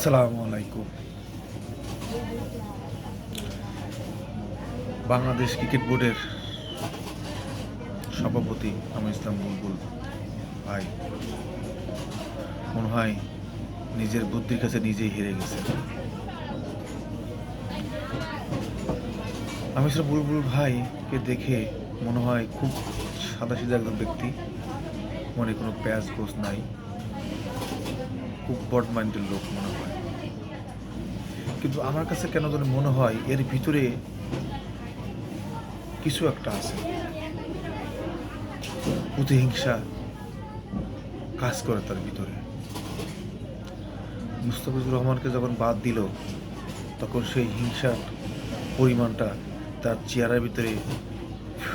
আসসালামু আলাইকুম। বাংলাদেশ ক্রিকেট বোর্ডের সভাপতি আমির ইসলাম বুলবুল ভাই মনে হয় নিজের বুদ্ধির কাছে নিজেই হেরে গেছে। আমির ইসলাম বুলবুল ভাইকে দেখে মনে হয় খুব সাদাসিধা একজন ব্যক্তি, মনে কোনো প্যাঁচ গোছ নাই, খুব বড মাইন্ডের লোক মনে হয়। কিন্তু আমার কাছে কেন যেন মনে হয় এর ভিতরে কিছু একটা আছে, প্রতিহিংসা কাজ করে তার ভিতরে। মুস্তাফিজুর রহমানকে যখন বাদ দিল তখন সেই হিংসার পরিমাণটা তার চেহারার ভিতরে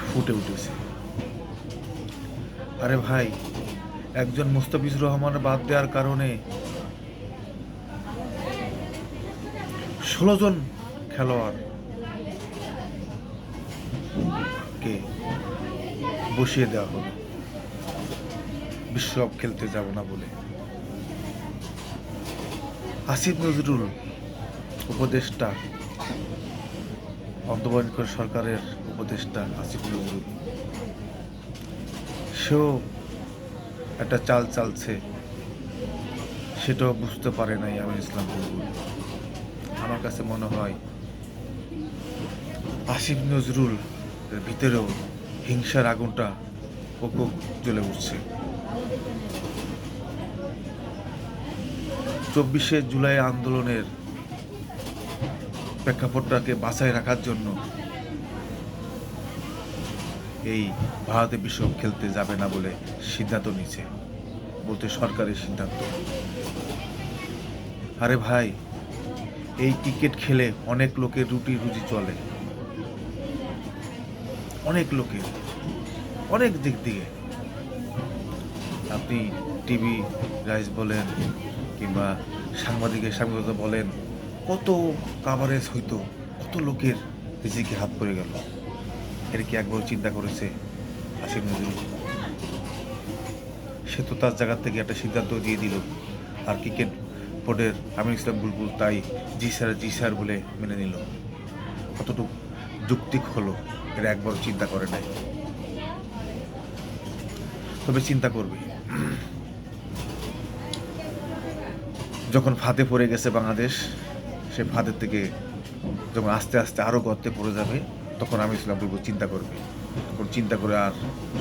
ফুটে উঠেছে। আরে ভাই, একজন মুস্তাফিজুর রহমান বাদ দেওয়ার কারণে 16 জন খেলোয়াড় কে বসিয়ে দেওয়া হলো বিশ্বকাপ খেলতে যাব না বলে। আসিফ নজরুল উপদেষ্টা, অন্তর্বর্তীকালীন সরকারের উপদেষ্টা আসিফ নজরুল, সেও একটা চাল চালছে, সেটাও বুঝতে পারে নাই আমির ইসলাম বুলবুল। আমার কাছে মনে হয় আসিফ নজরুল ভিতরেও হিংসার আগুনটা প্রকোপ জ্বলে উঠছে। 24শে জুলাই আন্দোলনের প্রেক্ষাপটটাকে বাঁচায় রাখার জন্য এই ভারতে বিশ্বকাপ খেলতে যাবে না বলে সিদ্ধান্ত নিচ্ছে, বলতে সরকারের সিদ্ধান্ত। আরে ভাই, এই ক্রিকেট খেলে অনেক লোকের রুটি রুজি চলে, অনেক লোকের, অনেক দিক দিয়ে। আপনি টিভি রাইজ বলেন কিংবা সাংবাদিকতা বলেন, কত কাভারেজ হইতো, কত লোকের রিজিকে হাত পড়ে গেল। এর কি একবার চিন্তা করেছে আসিফ নজরুল? সে তো তার জায়গা থেকে একটা সিদ্ধান্ত দিয়ে দিল, আর ক্রিকেট বোর্ডের আমির ইসলাম বুলবুল তাই জি স্যার বলে মেনে নিল। কতটুকু যৌক্তিক হলো এরা একবারও চিন্তা করে নাই। তবে চিন্তা করবে, যখন ফাঁদে পড়ে গেছে বাংলাদেশ, সে ফাঁদের থেকে যখন আস্তে আস্তে আরও গর্তে পড়ে যাবে, তখন আমির ইসলাম বুলবুল চিন্তা করবে। তখন চিন্তা করে আর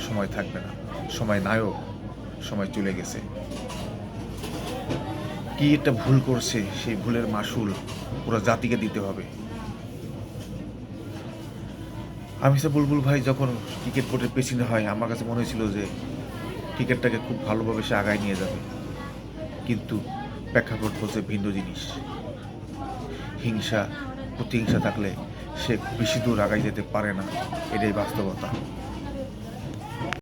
সময় থাকবে না, সময় নায়ক, সময় চলে গেছে। কি একটা ভুল করছে, সেই ভুলের মাসুল পুরো জাতিকে দিতে হবে। আমির ইসলাম বুলবুল ভাই যখন ক্রিকেট বোর্ডের প্রেসিডেন্ট হয়, আমার কাছে মনে হয়েছিল যে ক্রিকেটটাকে খুব ভালোভাবে সে আগায় নিয়ে যাবে, কিন্তু প্রেক্ষাপট বলছে ভিন্ন জিনিস। প্রতিহিংসা থাকলে সে বেশি দূর আগায় যেতে পারে না, এটাই বাস্তবতা।